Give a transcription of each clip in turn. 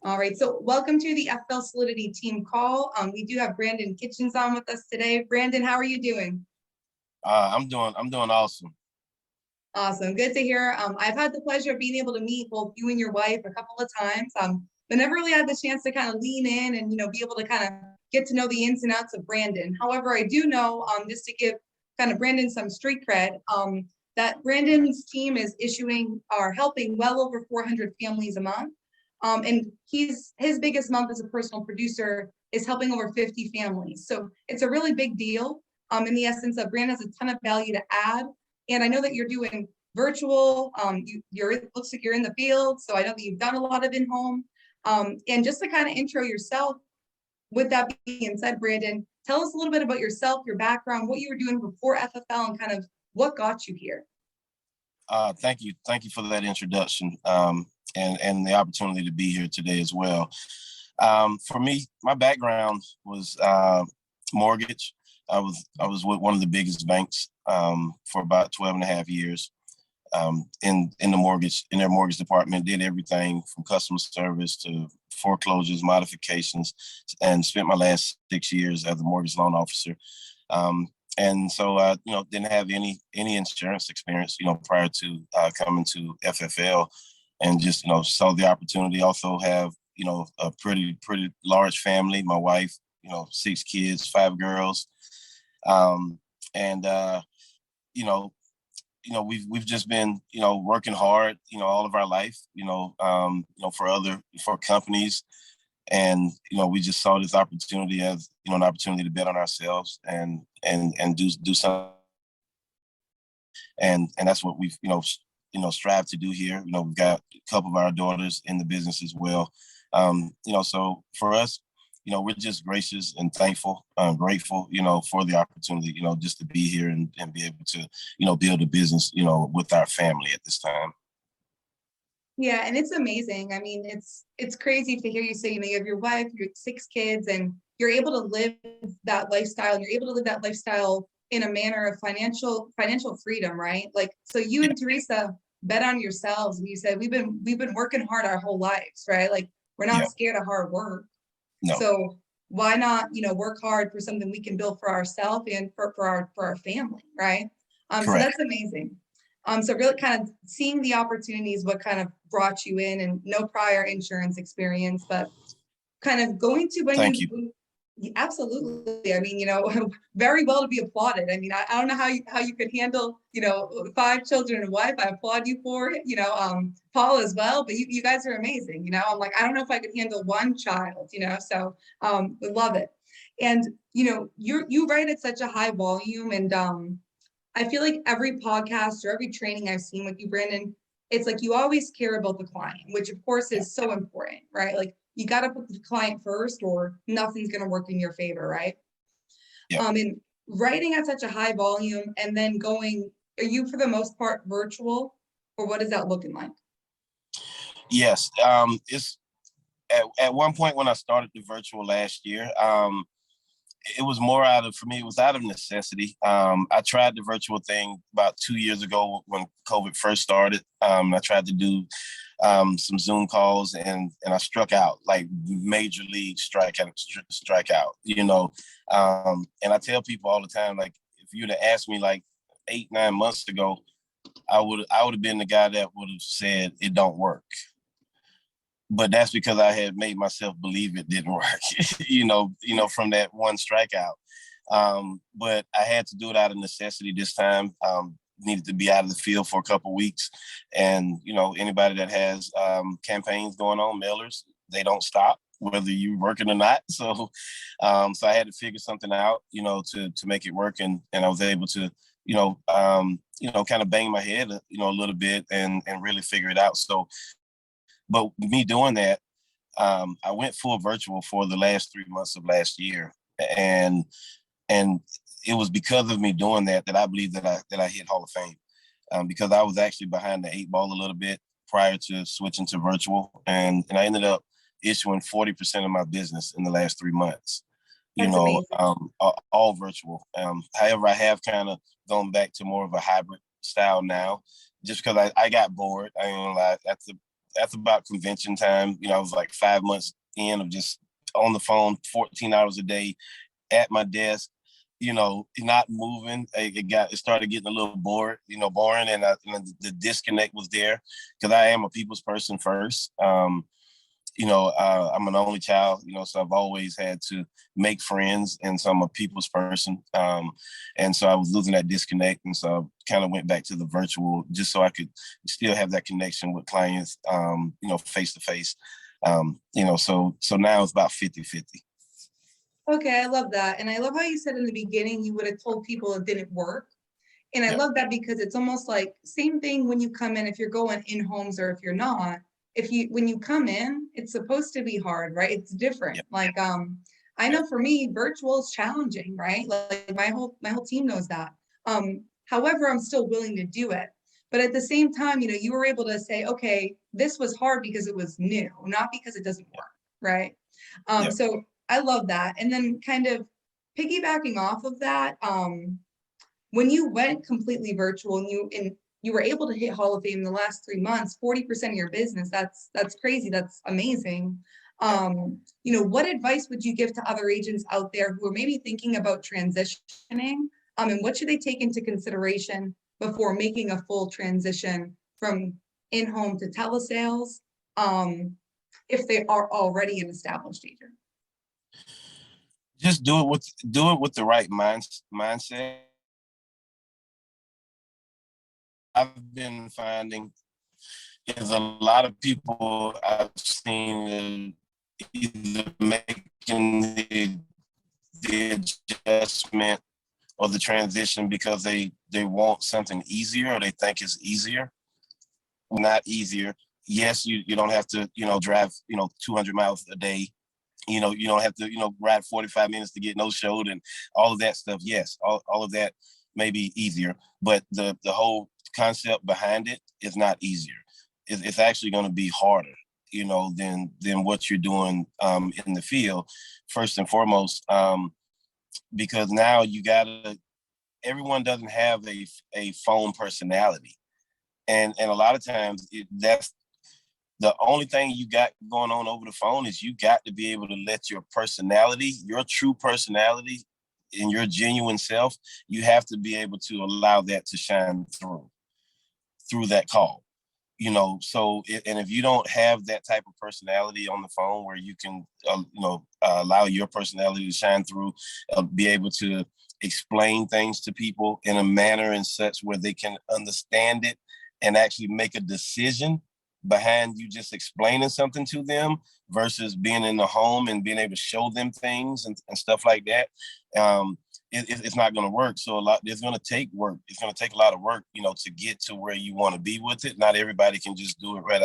All right, so welcome to the FFL Solidity team call. We do have Brandon Kitchings on with us today. Brandon, how are you doing? I'm doing awesome. Awesome, good to hear. I've had the pleasure of being able to meet both you and your wife a couple of times, but never really had the chance to kind of lean in and be able to kind of get to know the ins and outs of Brandon. However, I do know, just to give kind of Brandon some street cred, that Brandon's team is issuing or helping well over 400 families a month. And his biggest month as a personal producer is helping over 50 families. So it's a really big deal in the essence of Brand has a ton of value to add. And I know that you're doing virtual, it looks like you're in the field. So I know that you've done a lot of in-home. And just to kind of intro yourself, with that being said, Brandon, tell us a little bit about yourself, your background, what you were doing before FFL and kind of what got you here. Thank you for that introduction. And the opportunity to be here today as well. For me, my background was mortgage. I was with one of the biggest banks for about 12 and a half years in their mortgage department. Did everything from customer service to foreclosures, modifications, and spent my last 6 years as a mortgage loan officer. And so I, didn't have any insurance experience, prior to coming to FFL. And just, saw the opportunity. Also have, a pretty large family. My wife, 6 kids, 5 girls. We've just been, working hard, all of our life, for companies. And, we just saw this opportunity as, an opportunity to bet on ourselves and do something. And that's what we've, strive to do here. We've got a couple of our daughters in the business as well. So for us, we're just gracious and thankful, grateful, for the opportunity, just to be here and be able to, build a business, with our family at this time. Yeah, and it's amazing. I mean, it's crazy to hear you say, you have your wife, your 6 kids, and you're able to live that lifestyle. And you're able to live that lifestyle in a manner of financial freedom, right? Like, so you and Teresa bet on yourselves, and you said we've been working hard our whole lives, right? Like, we're not scared of hard work. No. So why not, work hard for something we can build for ourselves and for our family, right? So that's amazing. So really kind of seeing the opportunities, what kind of brought you in, and no prior insurance experience, but kind of going to when Thank you. Absolutely. I mean, very well to be applauded. I mean, I don't know how you could handle, 5 children and a wife. I applaud you for it, Paul as well, but you guys are amazing. I'm like, I don't know if I could handle 1 child, so we love it. And, you write at such a high volume, and I feel like every podcast or every training I've seen with you, Brandon, it's like you always care about the client, which of course is so important, right? Like, you got to put the client first or nothing's going to work in your favor, right? Yeah. And writing at such a high volume and then going, are you for the most part virtual, or what is that looking like? Yes. It's at one point when I started the virtual last year, it was more for me, it was out of necessity. I tried the virtual thing about 2 years ago when COVID first started. I tried to do some Zoom calls, and I struck out, like major league strikeout. And I tell people all the time, like, if you'd have asked me like 8-9 months ago, I would have been the guy that would have said it don't work. But that's because I had made myself believe it didn't work, from that one strikeout. But I had to do it out of necessity this time. Needed to be out of the field for a couple of weeks. And, anybody that has campaigns going on, mailers, they don't stop, whether you're working or not. So I had to figure something out, to make it work. And I was able to, kind of bang my head, a little bit and really figure it out. But me doing that, I went full virtual for the last 3 months of last year. And it was because of me doing that I believe that I hit Hall of Fame, because I was actually behind the 8 ball a little bit prior to switching to virtual. And I ended up issuing 40% of my business in the last 3 months, all virtual. However, I have kind of gone back to more of a hybrid style now, just because I got bored. I mean, after after about convention time, I was like 5 months in of just on the phone 14 hours a day at my desk, not moving. It started getting a little boring, and the disconnect was there because I am a people's person first. I'm an only child, so I've always had to make friends, and so I'm a people's person. And so I was losing that disconnect, and so I kind of went back to the virtual just so I could still have that connection with clients, face to face. So now it's about 50-50. Okay, I love that. And I love how you said in the beginning, you would have told people it didn't work. And I love that because it's almost like same thing when you come in, if you're going in homes or if you're not, when you come in, it's supposed to be hard, right? It's different. Yep. Like, I know for me, virtual is challenging, right? Like my whole team knows that. However, I'm still willing to do it. But at the same time, you were able to say, okay, this was hard because it was new, not because it doesn't work, right? So I love that. And then kind of piggybacking off of that, when you went completely virtual and you were able to hit Hall of Fame in the last 3 months, 40% of your business, that's crazy. That's amazing. What advice would you give to other agents out there who are maybe thinking about transitioning? And what should they take into consideration before making a full transition from in-home to telesales, if they are already an established agent? Just do it with the right mindset. I've been finding is a lot of people I've seen either making the adjustment or the transition because they want something easier or they think it's easier. Not easier. Yes, you don't have to, drive, 200 miles a day. You don't have to, ride 45 minutes to get no showed and all of that stuff. Yes, all of that may be easier, but the whole concept behind it is not easier. It's actually going to be harder, than what you're doing in the field, first and foremost, because now everyone doesn't have a phone personality. And a lot of times that's the only thing you got going on over the phone is you got to be able to let your personality, your true personality and your genuine self, you have to be able to allow that to shine through that call. So and if you don't have that type of personality on the phone where you can, allow your personality to shine through, be able to explain things to people in a manner and such where they can understand it and actually make a decision behind you just explaining something to them versus being in the home and being able to show them things and stuff like that. It's not going to work. So it's going to take work. It's going to take a lot of work, to get to where you want to be with it. Not everybody can just do it right,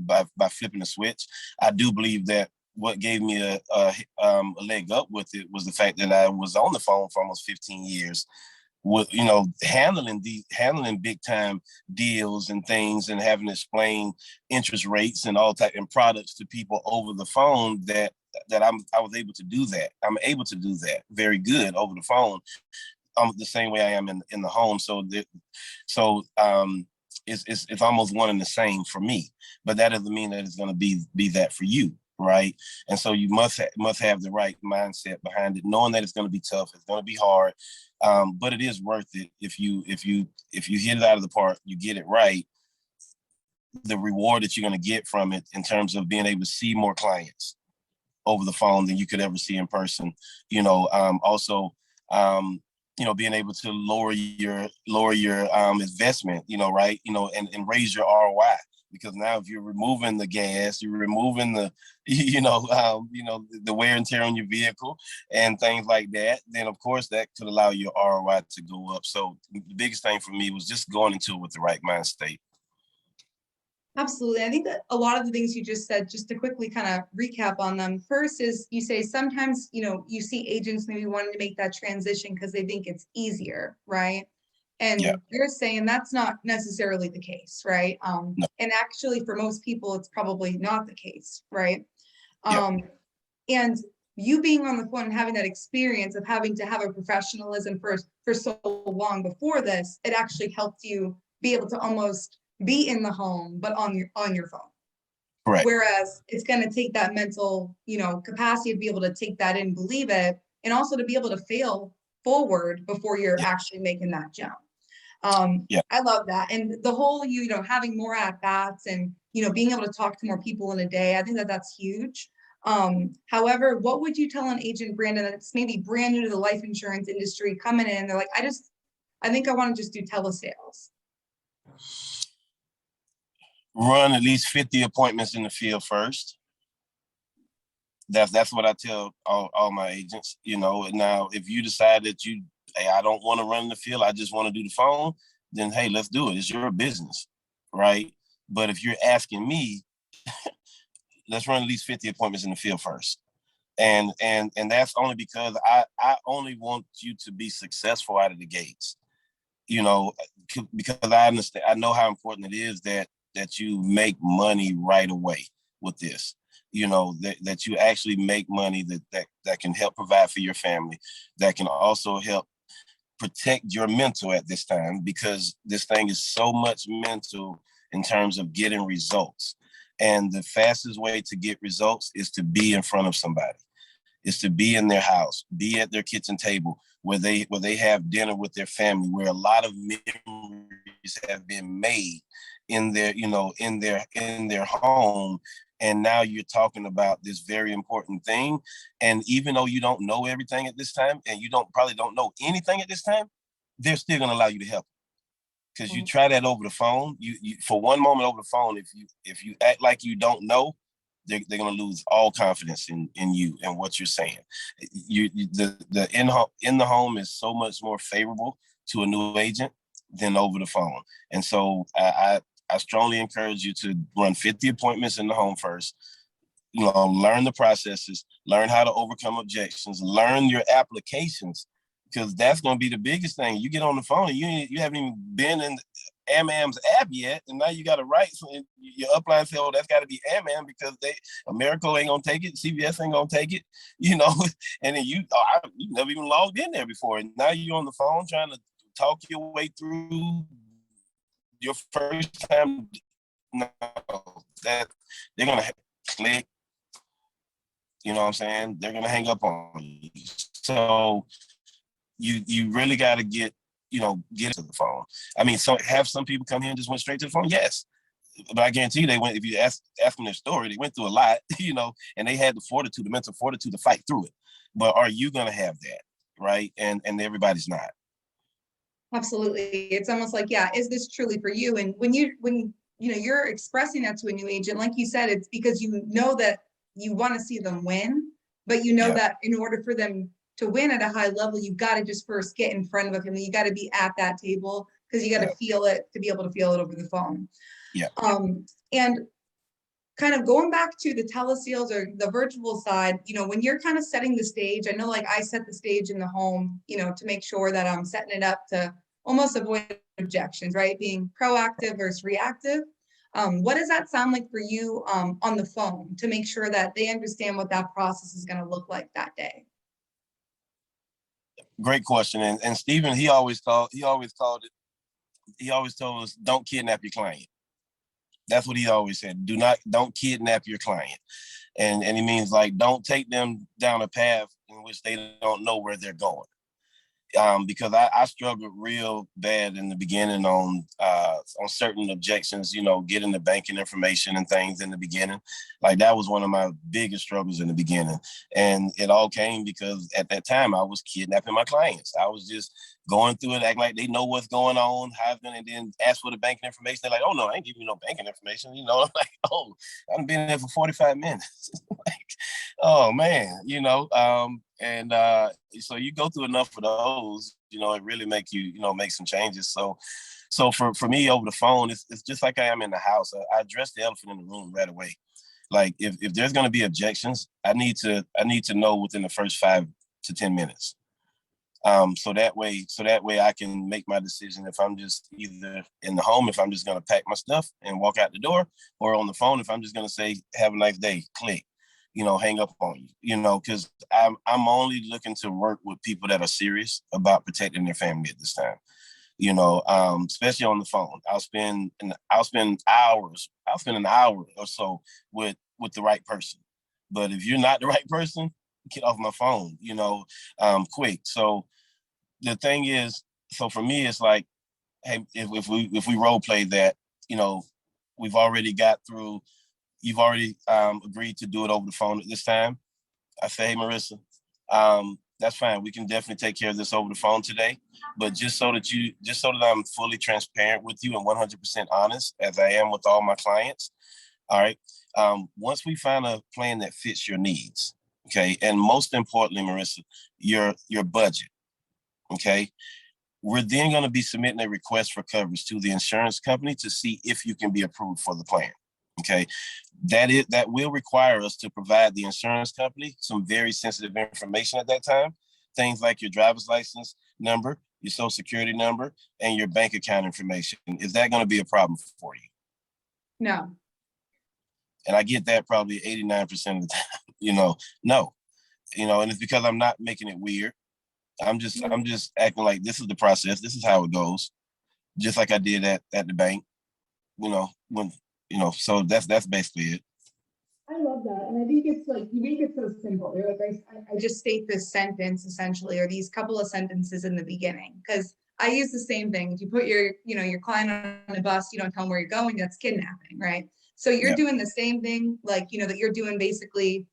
by flipping a switch. I do believe that what gave me a leg up with it was the fact that I was on the phone for almost 15 years with, handling big time deals and things and having to explain interest rates and all type and products to people over the phone that I was able to do that. I'm able to do that very good over the phone. The same way I am in the home. So it's almost one and the same for me, but that doesn't mean that it's going to be that for you. Right. And so you must have the right mindset behind it, knowing that it's going to be tough. It's going to be hard. But it is worth it. If you hit it out of the park, you get it right. The reward that you're going to get from it in terms of being able to see more clients over the phone than you could ever see in person. Also, being able to lower your investment, right, and raise your ROI. Because now if you're removing the gas, you're removing the, the wear and tear on your vehicle and things like that, then of course that could allow your ROI to go up. So the biggest thing for me was just going into it with the right mind state. Absolutely. I think that a lot of the things you just said, just to quickly kind of recap on them. First is you say sometimes, you see agents maybe wanting to make that transition because they think it's easier, right? And you're saying that's not necessarily the case, right? No. And actually for most people, it's probably not the case, right? And you being on the phone and having that experience of having to have a professionalism for so long before this, it actually helped you be able to almost be in the home, but on your phone. Correct. Whereas it's going to take that mental, capacity to be able to take that in, believe it, and also to be able to fail forward before you're actually making that jump. I love that. And the whole, having more at bats and, being able to talk to more people in a day, I think that that's huge. However, what would you tell an agent, Brandon, that's maybe brand new to the life insurance industry coming in? They're like, I think I want to just do telesales. Run at least 50 appointments in the field first. That's what I tell all my agents. Now if you decide that hey, I don't want to run in the field, I just want to do the phone, then hey, let's do it. It's your business, right? But if you're asking me, let's run at least 50 appointments in the field first. And that's only because I only want you to be successful out of the gates, because I understand, I know how important it is that you make money right away with this, that you actually make money that can help provide for your family, that can also help protect your mental at this time, because this thing is so much mental in terms of getting results. And the fastest way to get results is to be in front of somebody, is to be in their house, be at their kitchen table, where they have dinner with their family, where a lot of memories have been made in their home. And now you're talking about this very important thing. And even though you don't know everything at this time, and you probably don't know anything at this time, they're still going to allow you to help. Because you try that over the phone, you for one moment over the phone, if you act like you don't know, they're going to lose all confidence in you and what you're saying. The in the home is so much more favorable to a new agent than over the phone. And so I strongly encourage you to run 50 appointments in the home first. Learn the processes, learn how to overcome objections, learn your applications, because that's going to be the biggest thing. You get on the phone and you haven't even been in AmAm's app yet, and now you got to write. So your upline say, "Oh, that's got to be AmAm because America ain't gonna take it, CVS ain't gonna take it," And then you never even logged in there before, and now you're on the phone trying to talk your way through your first time. No, that they're gonna click. You know what I'm saying? They're gonna hang up on you. So you really got to get to the phone. I mean, have some people come here and just went straight to the phone. Yes, but I guarantee you, they went. If you ask them their story, they went through a lot, and they had the mental fortitude to fight through it. But are you gonna have that, right? And everybody's not. Absolutely. It's almost like, is this truly for you? And when you're expressing that to a new agent, like you said, it's because you know that you want to see them win, but that in order for them to win at a high level, you got to just first get in front of them. You got to be at that table, because you got to feel it to be able to feel it over the phone. Yeah. And kind of going back to the telesales or the virtual side, when you're kind of setting the stage, I know like I set the stage in the home, to make sure that I'm setting it up to almost avoid objections, right? Being proactive versus reactive. What does that sound like for you on the phone to make sure that they understand what that process is going to look like that day? Great question. And Stephen, he always told us, don't kidnap your client. That's what he always said. Don't kidnap your client. And he means like, don't take them down a path in which they don't know where they're going. Because I struggled real bad in the beginning on certain objections, getting the banking information and things in the beginning. Like that was one of my biggest struggles in the beginning. And it all came because at that time I was kidnapping my clients. I was just going through it, acting like they know what's going on, and then ask for the banking information. They're like, "Oh no, I ain't giving you no banking information." I'm like, "Oh, I've been there for 45 minutes." Like, oh man, and so you go through enough of those, it really make you, make some changes. So for me over the phone, it's just like I am in the house. I address the elephant in the room right away. Like if there's going to be objections, I need to know within the first 5 to 10 minutes. So that way I can make my decision if I'm just either in the home, if I'm just going to pack my stuff and walk out the door, or on the phone, if I'm just going to say, "Have a nice day," click, hang up on you, because I'm only looking to work with people that are serious about protecting their family at this time. especially on the phone. I'll spend an hour or so with the right person. But if you're not the right person, get off my phone, quick. So the thing is, so for me, it's like, hey, if we role play that, we've already got through, you've already agreed to do it over the phone at this time. I say, hey, Marissa, that's fine. We can definitely take care of this over the phone today. But just so that I'm fully transparent with you and 100% honest, as I am with all my clients. All right. Once we find a plan that fits your needs, okay, and most importantly, Marissa, your budget, okay, we're then going to be submitting a request for coverage to the insurance company to see if you can be approved for the plan. Okay, that will require us to provide the insurance company some very sensitive information at that time. Things like your driver's license number, your social security number, and your bank account information. Is that going to be a problem for you? No. And I get that probably 89% of the time, no, and it's because I'm not making it weird. I'm just acting like this is the process. This is how it goes. Just like I did at the bank, so that's basically it. I love that. And I think it's like, you make it so simple. You're like, I just state this sentence essentially, or these couple of sentences in the beginning. Because I use the same thing. If you put your client on a bus, you don't tell them where you're going, that's kidnapping, right? So you're doing the same thing, like, that you're doing basically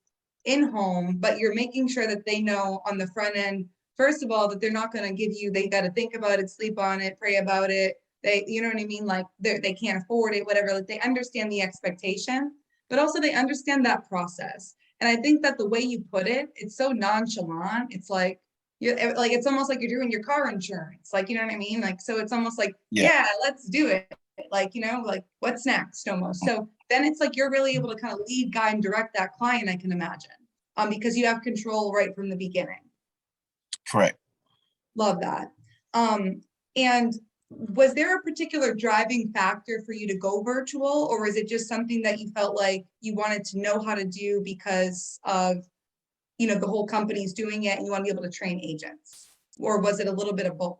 in home, but you're making sure that they know on the front end, first of all, that they're not going to give you, they got to think about it, sleep on it, pray about it. They, you know what I mean? Like they can't afford it, whatever. Like they understand the expectation, but also they understand that process. And I think that the way you put it, it's so nonchalant. It's like, it's almost like you're doing your car insurance. Like, you know what I mean? Like, so it's almost like, yeah, let's do it. Like, like what's next almost. So then it's like, you're really able to kind of lead, guide, and direct that client, I can imagine, because you have control right from the beginning. Correct. Love that. And was there a particular driving factor for you to go virtual, or is it just something that you felt like you wanted to know how to do because of, the whole company's doing it and you want to be able to train agents? Or was it a little bit of both?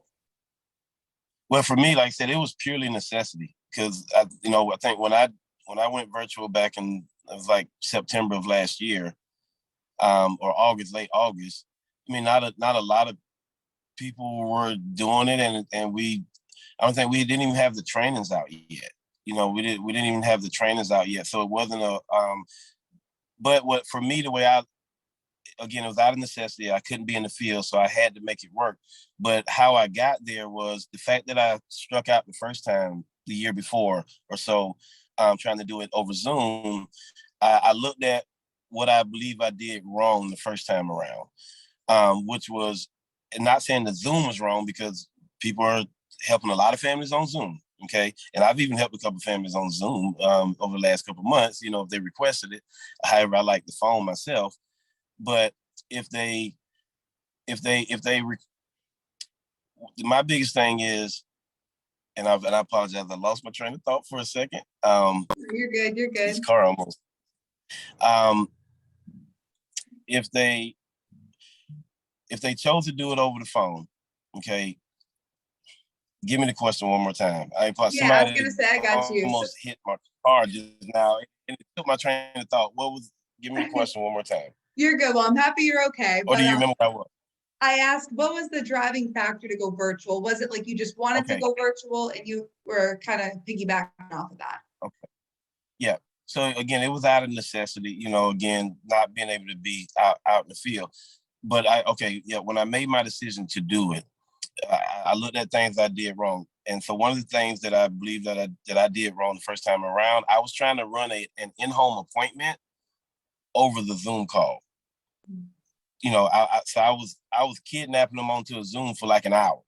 Well, for me, like I said, it was purely necessity because I think when I went virtual back in, it was like September of last year, or August, late August. I mean, not a lot of people were doing it, and I don't think we didn't even have the trainings out yet. We didn't even have the trainings out yet, so it wasn't a. But what for me, the way it was out of necessity. I couldn't be in the field, so I had to make it work. But how I got there was the fact that I struck out the first time the year before or so, trying to do it over Zoom. I looked at what I believe I did wrong the first time around, which was, and not saying that Zoom was wrong because people are helping a lot of families on Zoom. Okay. And I've even helped a couple of families on Zoom over the last couple of months, if they requested it. However, I like the phone myself. But my biggest thing is, and I apologize, I lost my train of thought for a second. You're good. This car almost. If they chose to do it over the phone, okay, give me the question one more time. I was gonna say, I got you. Almost hit my car just now, and it took my train of thought. Give me the question one more time. You're good. Well, I'm happy you're okay. Or do you remember what I was? I asked, what was the driving factor to go virtual? Was it like you just wanted to go virtual and you were kind of piggybacking off of that? Okay. Yeah. So again, it was out of necessity, again, not being able to be out in the field. But when I made my decision to do it, I looked at things I did wrong. And so one of the things that I believe that I did wrong the first time around, I was trying to run an in-home appointment over the Zoom call. I was kidnapping them onto a Zoom for like an hour.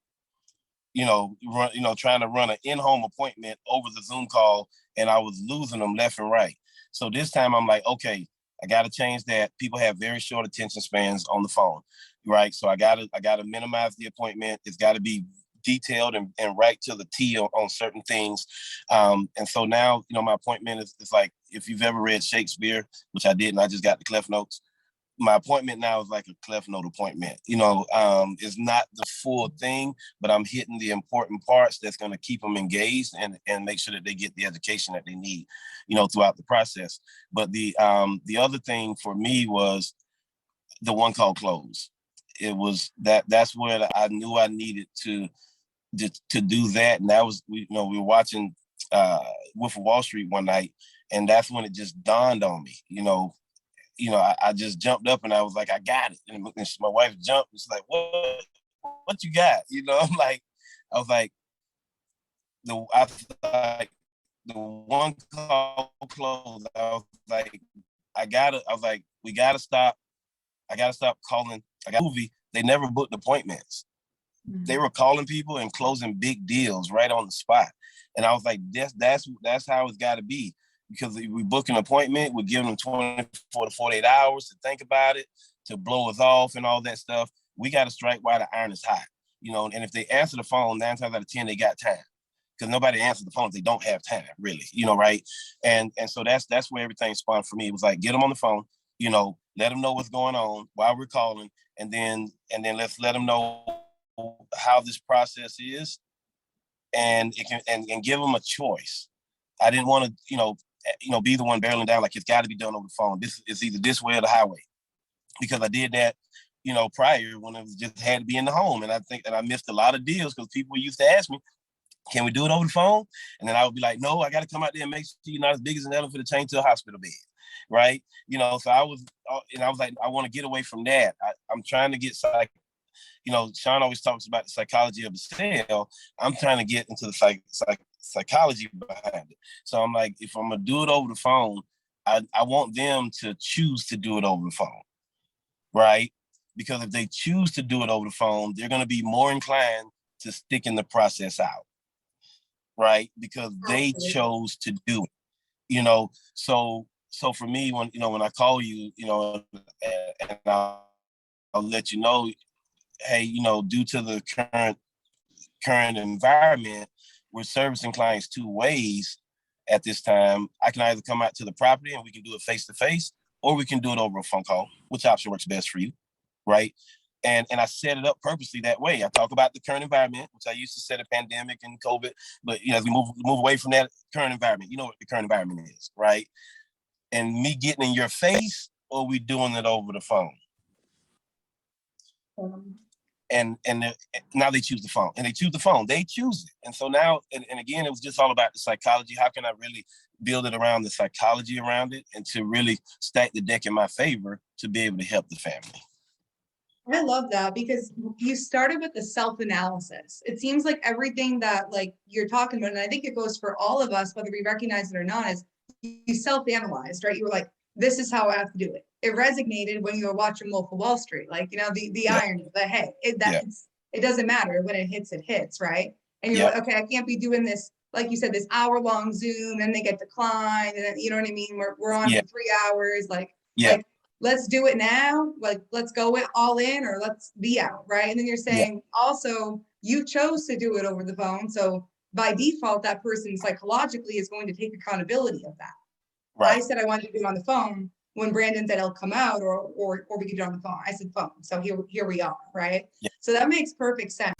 Trying to run an in-home appointment over the Zoom call, and I was losing them left and right. So this time I'm like, okay, I got to change that. People have very short attention spans on the phone, right? So I got to minimize the appointment. It's got to be detailed and right to the T on certain things. And so now, my appointment is like, if you've ever read Shakespeare, which I did, and I just got the Cliff Notes, my appointment now is like a cleft note appointment. It's not the full thing, but I'm hitting the important parts that's going to keep them engaged and make sure that they get the education that they need, throughout the process. But the other thing for me was the one call close. It was that's where I knew I needed to do that. And that was, we were watching Wolf of Wall Street one night, and that's when it just dawned on me, I just jumped up and I was like, I got it. And my wife jumped. It's like, what you got? I'm like, I was like, the one call closed. I was like, we gotta stop. I gotta stop calling. I got a movie. They never booked appointments. Mm-hmm. They were calling people and closing big deals right on the spot. And I was like, that's how it's gotta be. Because if we book an appointment, we give them 24 to 48 hours to think about it, to blow us off and all that stuff. We got to strike while the iron is hot, and if they answer the phone, 9 times out of 10, they got time, because nobody answers the phone if they don't have time, really, right? And so that's where everything spawned for me. It was like, get them on the phone, let them know what's going on while we're calling, and then let's let them know how this process is, and give them a choice. I didn't want to, be the one barreling down like it's got to be done over the phone. This is either this way or the highway, because I did that, prior when it was just had to be in the home. And I think that I missed a lot of deals because people used to ask me, can we do it over the phone? And then I would be like, no, I got to come out there and make sure you're not as big as an elephant to chain to a hospital bed. Right. So I was like, I want to get away from that. I'm trying to get Sean always talks about the psychology of the sale. I'm trying to get into the psychology behind it. So I'm like, if I'm gonna do it over the phone, I want them to choose to do it over the phone, right? Because if they choose to do it over the phone, they're gonna be more inclined to stick in the process out, right? Because they chose to do it, So for me, when I call you, and I'll let you know, hey, due to the current environment, we're servicing clients 2 ways at this time. I can either come out to the property and we can do it face-to-face, or we can do it over a phone call. Which option works best for you, right? And I set it up purposely that way. I talk about the current environment, which I used to set a pandemic and COVID, but as we move away from that current environment, you know what the current environment is, right? And me getting in your face, or we doing it over the phone? And now they choose the phone, and they choose it. And so now, and again, it was just all about the psychology. How can I really build it around the psychology around it, and to really stack the deck in my favor to be able to help the family? I love that, because you started with the self-analysis. It seems like everything that you're talking about, and I think it goes for all of us, whether we recognize it or not, is you self-analyzed, right? You were like, this is how I have to do it. It resonated when you were watching Wolf of Wall Street, the irony, the hey, it doesn't matter when it hits, right? And you're like, okay, I can't be doing this, like you said, this hour-long Zoom, and they get declined, and then, you know what I mean? We're on for 3 hours, let's do it now, let's go all in, or let's be out, right? And then you're saying also you chose to do it over the phone, so by default, that person psychologically is going to take accountability of that. Right. I said I wanted to do it on the phone. When Brandon said, I'll come out, or we could do it on the phone, I said phone. So here we are, right? Yeah. So that makes perfect sense.